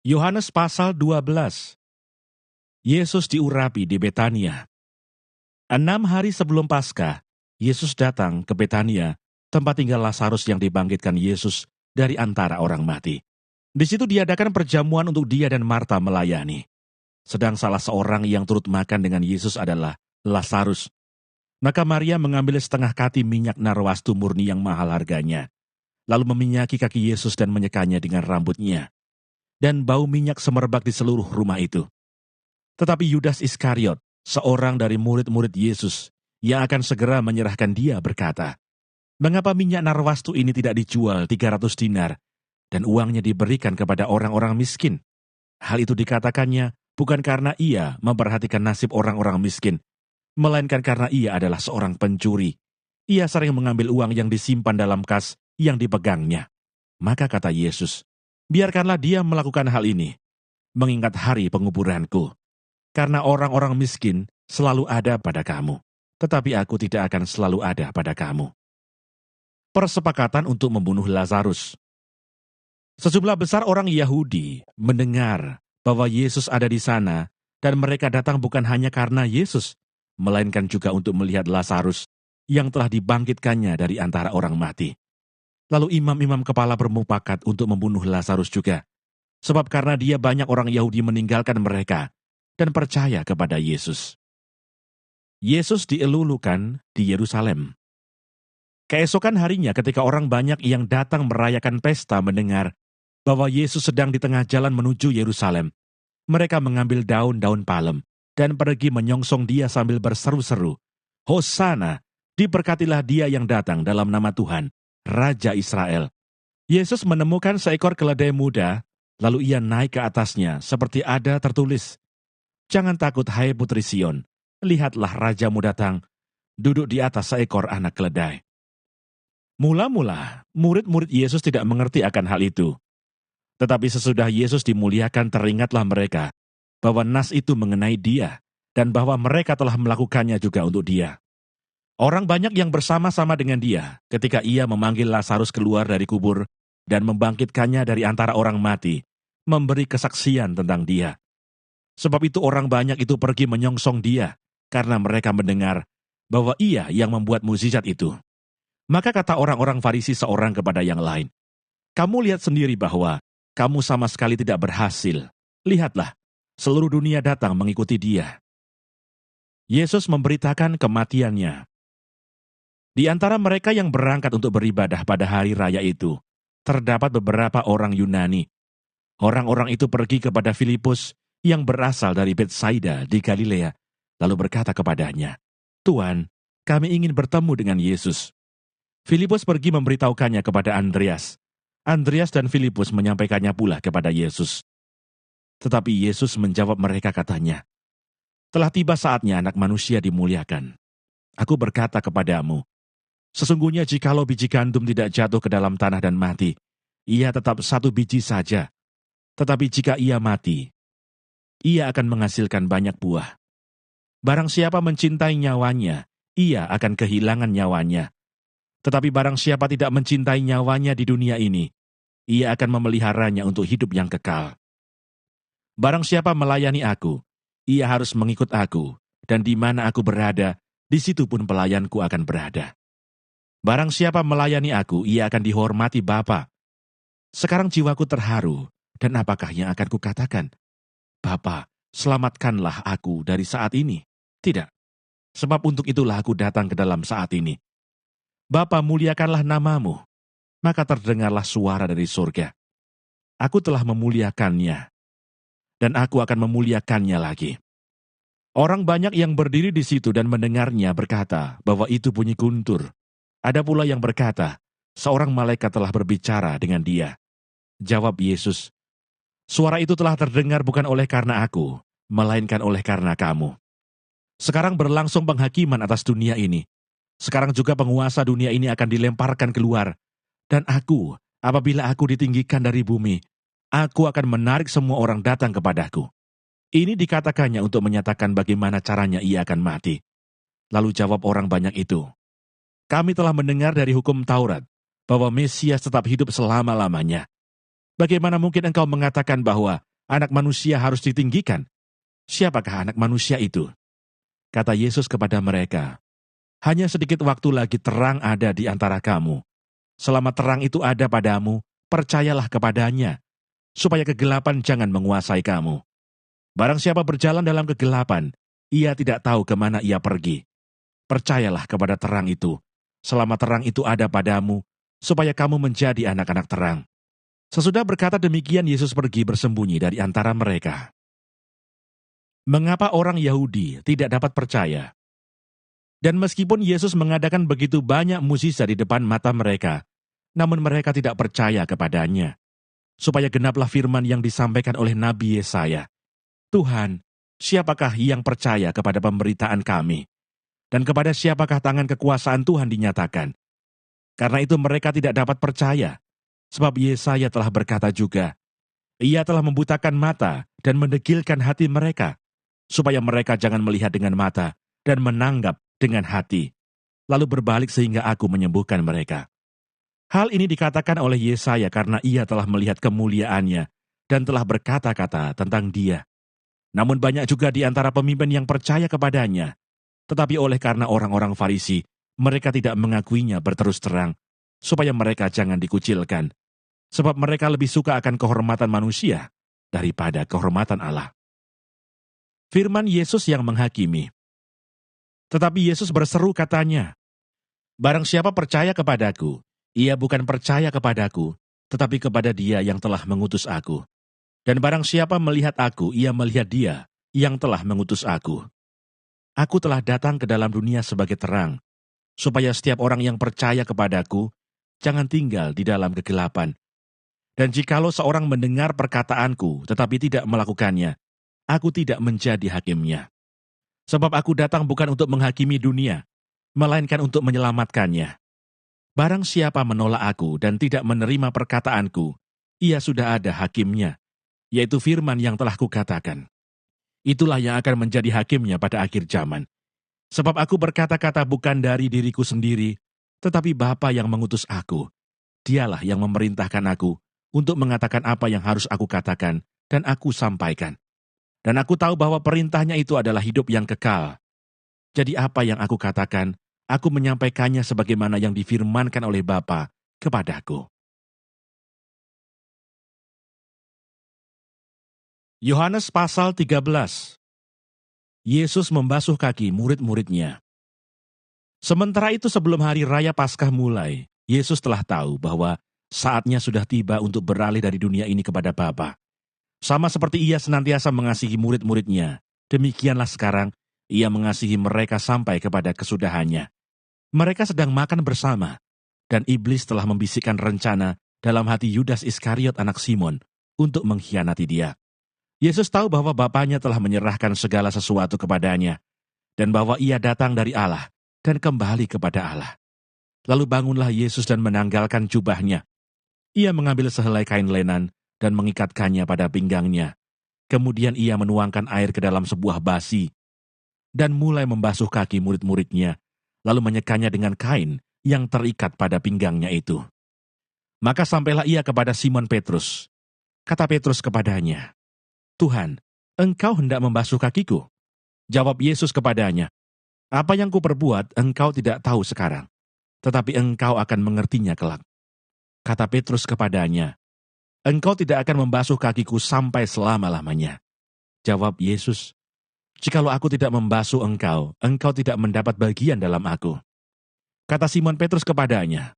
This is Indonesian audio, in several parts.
Yohanes pasal 12. Yesus diurapi di Betania. 6 hari sebelum Paskah, Yesus datang ke Betania, tempat tinggal Lazarus yang dibangkitkan Yesus dari antara orang mati. Di situ diadakan perjamuan untuk dia dan Marta melayani. Sedang salah seorang yang turut makan dengan Yesus adalah Lazarus. Maka Maria mengambil setengah kati minyak narwastu murni yang mahal harganya, lalu meminyaki kaki Yesus dan menyekanya dengan rambutnya. Dan bau minyak semerbak di seluruh rumah itu. Tetapi Yudas Iskariot, seorang dari murid-murid Yesus, yang akan segera menyerahkan dia berkata, "Mengapa minyak narwastu ini tidak dijual 300 dinar, dan uangnya diberikan kepada orang-orang miskin?" Hal itu dikatakannya bukan karena ia memperhatikan nasib orang-orang miskin, melainkan karena ia adalah seorang pencuri. Ia sering mengambil uang yang disimpan dalam kas yang dipegangnya. Maka kata Yesus, "Biarkanlah dia melakukan hal ini, mengingat hari penguburanku. Karena orang-orang miskin selalu ada pada kamu, tetapi aku tidak akan selalu ada pada kamu." Persepakatan untuk membunuh Lazarus. Sejumlah besar orang Yahudi mendengar bahwa Yesus ada di sana, dan mereka datang bukan hanya karena Yesus, melainkan juga untuk melihat Lazarus yang telah dibangkitkannya dari antara orang mati. Lalu imam-imam kepala bermufakat untuk membunuh Lazarus juga, sebab karena dia banyak orang Yahudi meninggalkan mereka dan percaya kepada Yesus. Yesus dielulukan di Yerusalem. Keesokan harinya ketika orang banyak yang datang merayakan pesta mendengar bahwa Yesus sedang di tengah jalan menuju Yerusalem, mereka mengambil daun-daun palem dan pergi menyongsong dia sambil berseru-seru, "Hosana, diberkatilah dia yang datang dalam nama Tuhan, Raja Israel." Yesus menemukan seekor keledai muda, lalu ia naik ke atasnya seperti ada tertulis, "Jangan takut hai putri Sion, lihatlah rajamu datang, duduk di atas seekor anak keledai." Mula-mula, murid-murid Yesus tidak mengerti akan hal itu. Tetapi sesudah Yesus dimuliakan teringatlah mereka bahwa nas itu mengenai dia dan bahwa mereka telah melakukannya juga untuk dia. Orang banyak yang bersama-sama dengan dia ketika ia memanggil Lazarus keluar dari kubur dan membangkitkannya dari antara orang mati, memberi kesaksian tentang dia. Sebab itu orang banyak itu pergi menyongsong dia karena mereka mendengar bahwa ia yang membuat mukjizat itu. Maka kata orang-orang Farisi seorang kepada yang lain, "Kamu lihat sendiri bahwa kamu sama sekali tidak berhasil. Lihatlah, seluruh dunia datang mengikuti dia." Yesus memberitakan kematiannya. Di antara mereka yang berangkat untuk beribadah pada hari raya itu, terdapat beberapa orang Yunani. Orang-orang itu pergi kepada Filipus yang berasal dari Betsaida di Galilea, lalu berkata kepadanya, "Tuan, kami ingin bertemu dengan Yesus." Filipus pergi memberitahukannya kepada Andreas. Andreas dan Filipus menyampaikannya pula kepada Yesus. Tetapi Yesus menjawab mereka katanya, "Telah tiba saatnya anak manusia dimuliakan. Aku berkata kepadamu, sesungguhnya jikalau biji gandum tidak jatuh ke dalam tanah dan mati, ia tetap satu biji saja. Tetapi jika ia mati, ia akan menghasilkan banyak buah. Barang siapa mencintai nyawanya, ia akan kehilangan nyawanya. Tetapi barang siapa tidak mencintai nyawanya di dunia ini, ia akan memeliharanya untuk hidup yang kekal. Barang siapa melayani aku, ia harus mengikut aku, dan di mana aku berada, di situ pun pelayanku akan berada. Barang siapa melayani aku, ia akan dihormati Bapa. Sekarang jiwaku terharu, dan apakah yang akan kukatakan? Bapa, selamatkanlah aku dari saat ini. Tidak, sebab untuk itulah aku datang ke dalam saat ini. Bapa, muliakanlah namamu. Maka terdengarlah suara dari surga, "Aku telah memuliakannya, dan aku akan memuliakannya lagi." Orang banyak yang berdiri di situ dan mendengarnya berkata bahwa itu bunyi guntur. Ada pula yang berkata, seorang malaikat telah berbicara dengan dia. Jawab Yesus, "Suara itu telah terdengar bukan oleh karena aku, melainkan oleh karena kamu. Sekarang berlangsung penghakiman atas dunia ini. Sekarang juga penguasa dunia ini akan dilemparkan keluar. Dan aku, apabila aku ditinggikan dari bumi, aku akan menarik semua orang datang kepadaku." Ini dikatakannya untuk menyatakan bagaimana caranya ia akan mati. Lalu jawab orang banyak itu, "Kami telah mendengar dari hukum Taurat bahwa Mesias tetap hidup selama-lamanya. Bagaimana mungkin engkau mengatakan bahwa Anak manusia harus ditinggikan. Siapakah anak manusia itu? Kata Yesus kepada mereka, hanya sedikit waktu lagi terang ada di antara kamu. Selama terang itu ada padamu, percayalah kepadanya, supaya kegelapan jangan menguasai kamu. Barang siapa berjalan dalam kegelapan, ia tidak tahu kemana ia pergi. Percayalah kepada terang itu, selama terang itu ada padamu, supaya kamu menjadi anak-anak terang. Sesudah berkata demikian, Yesus pergi bersembunyi dari antara mereka. Mengapa orang Yahudi tidak dapat percaya? Dan meskipun Yesus mengadakan begitu banyak mukjizat di depan mata mereka, namun mereka tidak percaya kepadanya. Supaya genaplah firman yang disampaikan oleh Nabi Yesaya. Tuhan, siapakah yang percaya kepada pemberitaan kami? Dan kepada siapakah tangan kekuasaan Tuhan dinyatakan? Karena itu mereka tidak dapat percaya. Sebab Yesaya telah berkata juga, Ia telah membutakan mata dan mendegilkan hati mereka, supaya mereka jangan melihat dengan mata dan menanggap dengan hati, lalu berbalik sehingga aku menyembuhkan mereka. Hal ini dikatakan oleh Yesaya karena ia telah melihat kemuliaannya dan telah berkata-kata tentang dia. Namun banyak juga di antara pemimpin yang percaya kepadanya, tetapi oleh karena orang-orang Farisi, mereka tidak mengakuinya berterus terang, supaya mereka jangan dikucilkan, sebab mereka lebih suka akan kehormatan manusia daripada kehormatan Allah. Firman Yesus yang menghakimi. Tetapi Yesus berseru katanya, barang siapa percaya kepadaku, ia bukan percaya kepadaku, tetapi kepada Dia yang telah mengutus aku. Dan barang siapa melihat aku, ia melihat Dia yang telah mengutus aku. Aku telah datang ke dalam dunia sebagai terang, supaya setiap orang yang percaya kepadaku, jangan tinggal di dalam kegelapan. Dan jikalau seorang mendengar perkataanku, tetapi tidak melakukannya, aku tidak menjadi hakimnya. Sebab aku datang bukan untuk menghakimi dunia, melainkan untuk menyelamatkannya. Barang siapa menolak aku dan tidak menerima perkataanku, ia sudah ada hakimnya, yaitu firman yang telah kukatakan. Itulah yang akan menjadi hakimnya pada akhir zaman. Sebab aku berkata-kata bukan dari diriku sendiri, tetapi Bapa yang mengutus aku. Dialah yang memerintahkan aku untuk mengatakan apa yang harus aku katakan dan aku sampaikan. Dan aku tahu bahwa perintahnya itu adalah hidup yang kekal. Jadi apa yang aku katakan, aku menyampaikannya sebagaimana yang difirmankan oleh Bapa kepadaku. Yohanes pasal 13. Yesus membasuh kaki murid-muridnya. Sementara itu sebelum hari raya Paskah mulai, Yesus telah tahu bahwa saatnya sudah tiba untuk beralih dari dunia ini kepada Bapa. Sama seperti ia senantiasa mengasihi murid-muridnya, demikianlah sekarang ia mengasihi mereka sampai kepada kesudahannya. Mereka sedang makan bersama, dan iblis telah membisikkan rencana dalam hati Yudas Iskariot anak Simon untuk mengkhianati dia. Yesus tahu bahwa Bapanya telah menyerahkan segala sesuatu kepadanya, dan bahwa ia datang dari Allah dan kembali kepada Allah. Lalu bangunlah Yesus dan menanggalkan jubahnya. Ia mengambil sehelai kain lenan dan mengikatkannya pada pinggangnya. Kemudian ia menuangkan air ke dalam sebuah basi, dan mulai membasuh kaki murid-muridnya, lalu menyekanya dengan kain yang terikat pada pinggangnya itu. Maka sampailah ia kepada Simon Petrus. Kata Petrus kepadanya, Tuhan, engkau hendak membasuh kakiku? Jawab Yesus kepadanya, apa yang kuperbuat engkau tidak tahu sekarang, tetapi engkau akan mengertinya kelak. Kata Petrus kepadanya, engkau tidak akan membasuh kakiku sampai selama-lamanya. Jawab Yesus, jikalau aku tidak membasuh engkau, engkau tidak mendapat bagian dalam aku. Kata Simon Petrus kepadanya,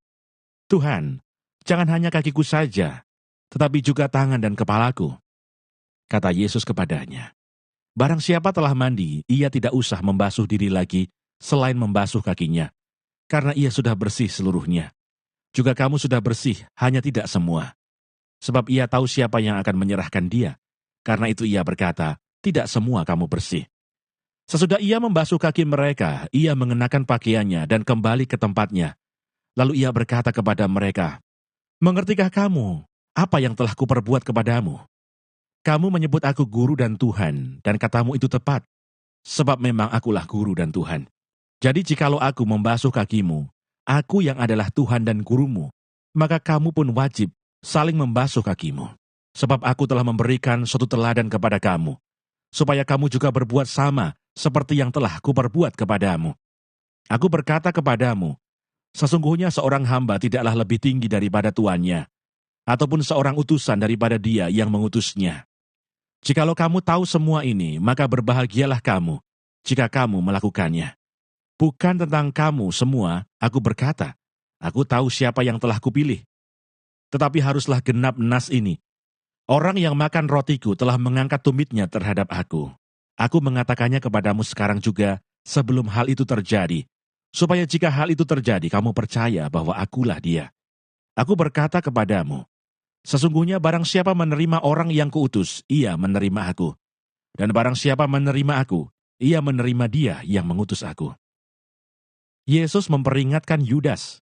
Tuhan, jangan hanya kakiku saja, tetapi juga tangan dan kepalaku. Kata Yesus kepadanya, barang siapa telah mandi, ia tidak usah membasuh diri lagi selain membasuh kakinya, karena ia sudah bersih seluruhnya. Juga kamu sudah bersih, hanya tidak semua. Sebab ia tahu siapa yang akan menyerahkan dia. Karena itu ia berkata, tidak semua kamu bersih. Sesudah ia membasuh kaki mereka, ia mengenakan pakaiannya dan kembali ke tempatnya. Lalu ia berkata kepada mereka, mengertikah kamu apa yang telah kuperbuat kepadamu? Kamu menyebut aku guru dan Tuhan, dan katamu itu tepat, sebab memang akulah guru dan Tuhan. Jadi jikalau aku membasuh kakimu, aku yang adalah Tuhan dan gurumu, maka kamu pun wajib saling membasuh kakimu. Sebab aku telah memberikan suatu teladan kepada kamu, supaya kamu juga berbuat sama seperti yang telah kuperbuat kepadamu. Aku berkata kepadamu, sesungguhnya seorang hamba tidaklah lebih tinggi daripada tuannya, ataupun seorang utusan daripada dia yang mengutusnya. Jikalau kamu tahu semua ini, maka berbahagialah kamu jika kamu melakukannya. Bukan tentang kamu semua, aku berkata, aku tahu siapa yang telah kupilih. Tetapi haruslah genap nas ini. Orang yang makan rotiku telah mengangkat tumitnya terhadap aku. Aku mengatakannya kepadamu sekarang juga sebelum hal itu terjadi, supaya jika hal itu terjadi kamu percaya bahwa akulah dia. Aku berkata kepadamu, sesungguhnya barang siapa menerima orang yang kuutus, ia menerima aku. Dan barang siapa menerima aku, ia menerima dia yang mengutus aku. Yesus memperingatkan Yudas.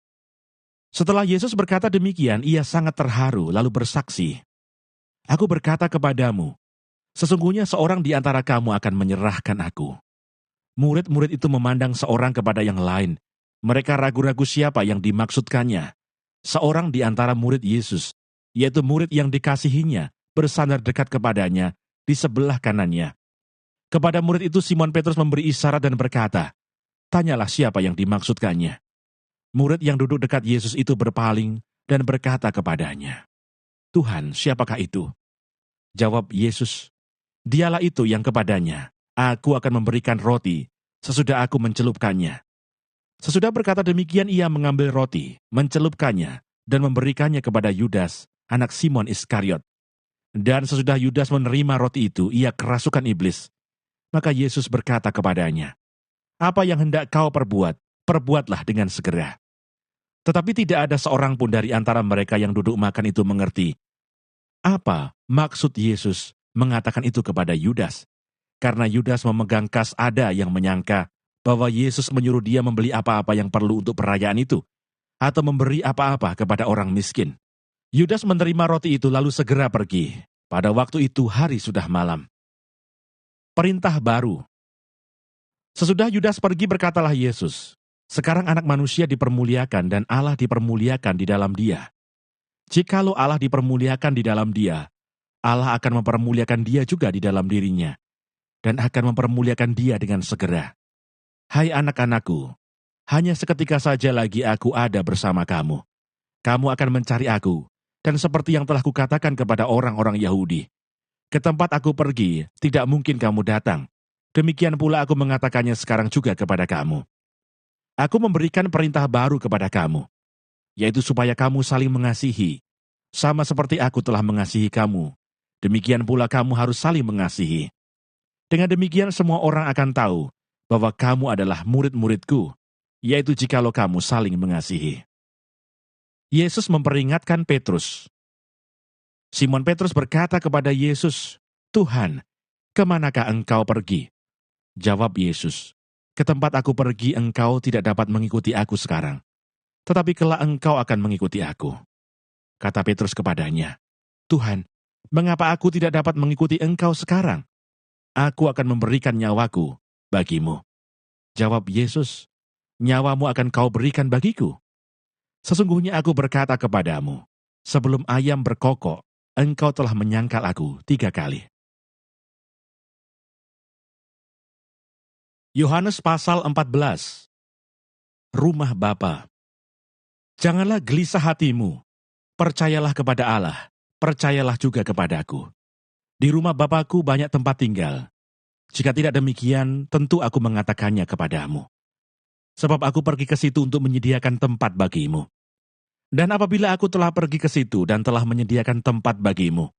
Setelah Yesus berkata demikian, ia sangat terharu lalu bersaksi, aku berkata kepadamu, sesungguhnya seorang di antara kamu akan menyerahkan aku. Murid-murid itu memandang seorang kepada yang lain. Mereka ragu-ragu siapa yang dimaksudkannya. Seorang di antara murid Yesus, yaitu murid yang dikasihinya, bersandar dekat kepadanya di sebelah kanannya. Kepada murid itu Simon Petrus memberi isyarat dan berkata, tanyalah siapa yang dimaksudkannya. Murid yang duduk dekat Yesus itu berpaling dan berkata kepadanya, Tuhan, siapakah itu? Jawab Yesus, dialah itu yang kepadanya, aku akan memberikan roti sesudah aku mencelupkannya. Sesudah berkata demikian ia mengambil roti, mencelupkannya, dan memberikannya kepada Yudas, anak Simon Iskariot. Dan sesudah Yudas menerima roti itu, ia kerasukan iblis. Maka Yesus berkata kepadanya, apa yang hendak kau perbuat, perbuatlah dengan segera. Tetapi tidak ada seorang pun dari antara mereka yang duduk makan itu mengerti apa maksud Yesus mengatakan itu kepada Yudas. Karena Yudas memegang kas ada yang menyangka bahwa Yesus menyuruh dia membeli apa-apa yang perlu untuk perayaan itu, atau memberi apa-apa kepada orang miskin. Yudas menerima roti itu lalu segera pergi. Pada waktu itu hari sudah malam. Perintah baru. Sesudah Yudas pergi berkatalah Yesus, sekarang anak manusia dipermuliakan dan Allah dipermuliakan di dalam dia. Jikalau Allah dipermuliakan di dalam dia, Allah akan mempermuliakan dia juga di dalam dirinya, dan akan mempermuliakan dia dengan segera. Hai anak-anakku, hanya seketika saja lagi aku ada bersama kamu. Kamu akan mencari aku, dan seperti yang telah kukatakan kepada orang-orang Yahudi, ke tempat aku pergi, tidak mungkin kamu datang. Demikian pula aku mengatakannya sekarang juga kepada kamu. Aku memberikan perintah baru kepada kamu, yaitu supaya kamu saling mengasihi, sama seperti aku telah mengasihi kamu. Demikian pula kamu harus saling mengasihi. Dengan demikian semua orang akan tahu bahwa kamu adalah murid-muridku, yaitu jikalau kamu saling mengasihi. Yesus memperingatkan Petrus. Simon Petrus berkata kepada Yesus, Tuhan, kemanakah engkau pergi? Jawab Yesus, ke tempat aku pergi engkau tidak dapat mengikuti aku sekarang, tetapi kelak engkau akan mengikuti aku. Kata Petrus kepadanya, Tuhan, mengapa aku tidak dapat mengikuti engkau sekarang? Aku akan memberikan nyawaku bagimu. Jawab Yesus, nyawamu akan kau berikan bagiku. Sesungguhnya aku berkata kepadamu, sebelum ayam berkokok, engkau telah menyangkal aku 3 kali. Yohanes pasal 14. Rumah Bapa. Janganlah gelisah hatimu, percayalah kepada Allah, percayalah juga kepadaku. Di rumah Bapa-Ku banyak tempat tinggal. Jika tidak demikian, tentu aku mengatakannya kepadamu. Sebab aku pergi ke situ untuk menyediakan tempat bagimu. Dan apabila aku telah pergi ke situ dan telah menyediakan tempat bagimu,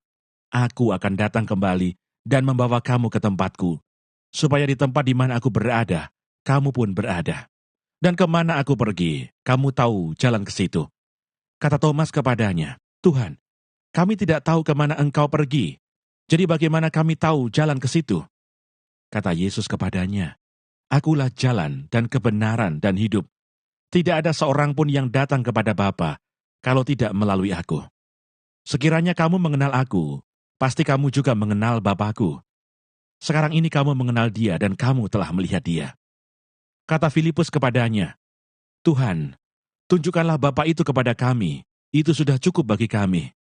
aku akan datang kembali dan membawa kamu ke tempatku, supaya di tempat di mana aku berada, kamu pun berada. Dan kemana aku pergi, kamu tahu jalan ke situ. Kata Thomas kepadanya, Tuhan, kami tidak tahu kemana engkau pergi, jadi bagaimana kami tahu jalan ke situ? Kata Yesus kepadanya, akulah jalan dan kebenaran dan hidup. Tidak ada seorang pun yang datang kepada Bapa, kalau tidak melalui aku. Sekiranya kamu mengenal aku, pasti kamu juga mengenal Bapa-Ku. Sekarang ini kamu mengenal dia dan kamu telah melihat dia. Kata Filipus kepadanya, Tuhan, tunjukkanlah Bapa itu kepada kami, itu sudah cukup bagi kami.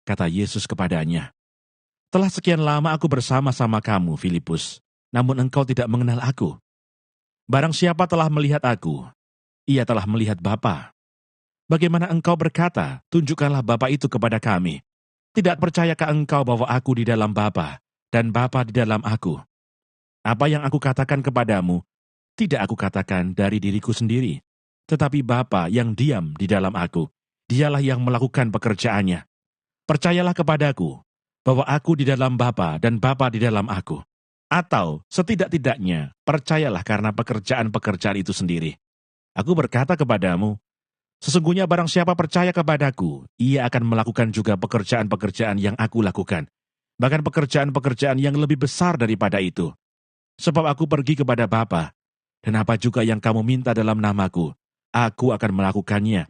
kata Yesus kepadanya. Telah sekian lama aku bersama-sama kamu, Filipus, namun engkau tidak mengenal aku. Barang siapa telah melihat aku, ia telah melihat Bapa. Bagaimana engkau berkata, tunjukkanlah Bapa itu kepada kami? Tidak percayakah engkau bahwa aku di dalam Bapa, dan Bapa di dalam aku? Apa yang aku katakan kepadamu, tidak aku katakan dari diriku sendiri, tetapi Bapa yang diam di dalam aku, dialah yang melakukan pekerjaannya. Percayalah kepadaku, bahwa aku di dalam Bapa dan Bapa di dalam aku. Atau setidak-tidaknya, percayalah karena pekerjaan-pekerjaan itu sendiri. Aku berkata kepadamu, sesungguhnya barang siapa percaya kepadaku, ia akan melakukan juga pekerjaan-pekerjaan yang aku lakukan. Bahkan pekerjaan-pekerjaan yang lebih besar daripada itu. Sebab aku pergi kepada Bapa, dan apa juga yang kamu minta dalam namaku, aku akan melakukannya,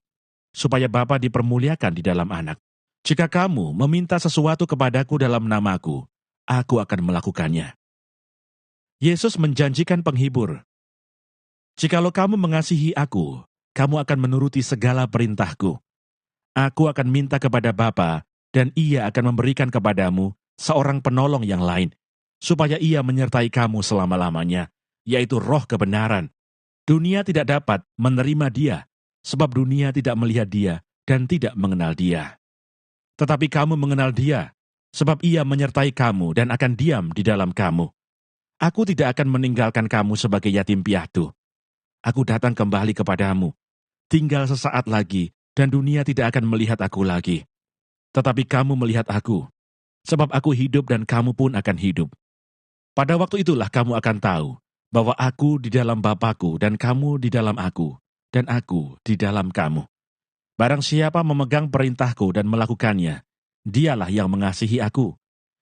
supaya Bapa dipermuliakan di dalam Anak. Jika kamu meminta sesuatu kepadaku dalam namaku, aku akan melakukannya. Yesus menjanjikan penghibur. Jikalau kamu mengasihi aku, kamu akan menuruti segala perintahku. Aku akan minta kepada Bapa, dan ia akan memberikan kepadamu seorang penolong yang lain, supaya ia menyertai kamu selama-lamanya, yaitu Roh kebenaran. Dunia tidak dapat menerima dia, sebab dunia tidak melihat dia dan tidak mengenal dia. Tetapi kamu mengenal dia, sebab ia menyertai kamu dan akan diam di dalam kamu. Aku tidak akan meninggalkan kamu sebagai yatim piatu. Aku datang kembali kepadamu. Tinggal sesaat lagi, dan dunia tidak akan melihat aku lagi. Tetapi kamu melihat aku, sebab aku hidup dan kamu pun akan hidup. Pada waktu itulah kamu akan tahu bahwa aku di dalam Bapa-Ku dan kamu di dalam aku, dan aku di dalam kamu. Barang siapa memegang perintahku dan melakukannya, dialah yang mengasihi aku.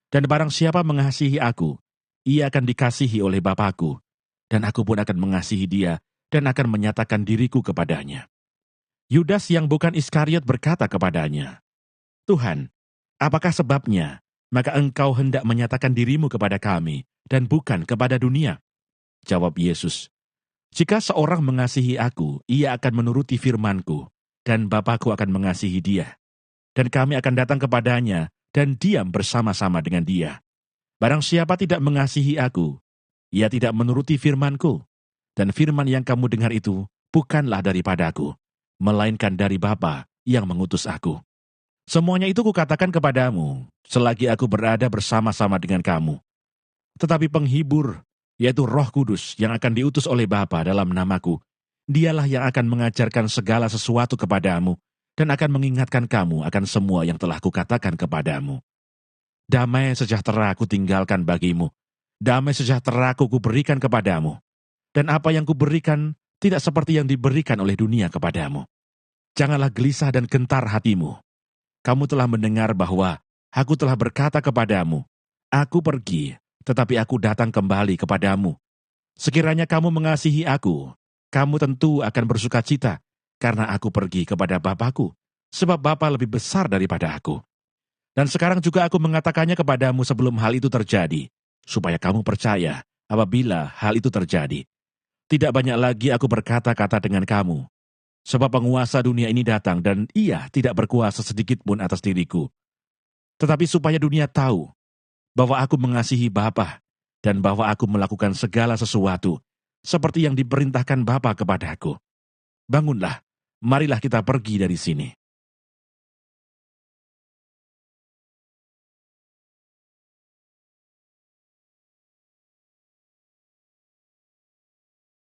Dan barang siapa mengasihi aku, ia akan dikasihi oleh Bapa-Ku, dan aku pun akan mengasihi dia dan akan menyatakan diriku kepadanya. Yudas yang bukan Iskariot berkata kepadanya, Tuhan, apakah sebabnya, maka engkau hendak menyatakan dirimu kepada kami, dan bukan kepada dunia? Jawab Yesus, jika seorang mengasihi aku, ia akan menuruti firman-Ku, dan Bapa-Ku akan mengasihi dia. Dan kami akan datang kepadanya, dan diam bersama-sama dengan dia. Barang siapa tidak mengasihi aku, ia tidak menuruti firman-Ku, dan firman yang kamu dengar itu bukanlah daripadaku, melainkan dari Bapa yang mengutus aku. Semuanya itu kukatakan kepadamu, selagi aku berada bersama-sama dengan kamu. Tetapi penghibur, yaitu Roh Kudus yang akan diutus oleh Bapa dalam namaku, dialah yang akan mengajarkan segala sesuatu kepadamu, dan akan mengingatkan kamu akan semua yang telah kukatakan kepadamu. Damai sejahtera aku tinggalkan bagimu, damai sejahtera aku kuberikan kepadamu, dan apa yang kuberikan tidak seperti yang diberikan oleh dunia kepadamu. Janganlah gelisah dan gentar hatimu. Kamu telah mendengar bahwa aku telah berkata kepadamu, aku pergi, tetapi aku datang kembali kepadamu. Sekiranya kamu mengasihi aku, kamu tentu akan bersukacita, karena aku pergi kepada Bapa-Ku, sebab Bapa lebih besar daripada aku. Dan sekarang juga aku mengatakannya kepadamu sebelum hal itu terjadi, supaya kamu percaya apabila hal itu terjadi. Tidak banyak lagi aku berkata-kata dengan kamu, sebab penguasa dunia ini datang dan ia tidak berkuasa sedikit pun atas diriku. Tetapi supaya dunia tahu bahwa aku mengasihi Bapa dan bahwa aku melakukan segala sesuatu seperti yang diperintahkan Bapa kepadaku. Bangunlah, marilah kita pergi dari sini.